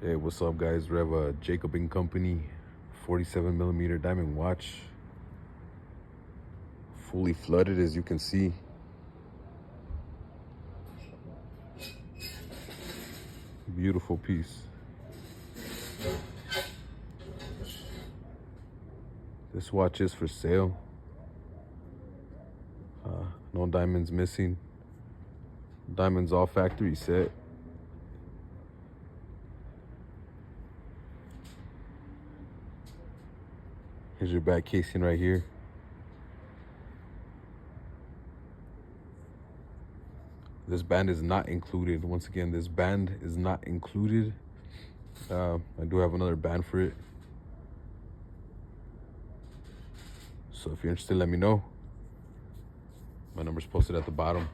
Hey, what's up, guys? We have a Jacob & Company 47mm diamond watch, fully flooded, as you can see. Beautiful piece. This watch is for sale. No diamonds missing. Diamonds all factory set. Here's your back casing right here. This band is not included. Once again, this band is not included. I do have another band for it. So if you're interested, let me know. My number's posted at the bottom.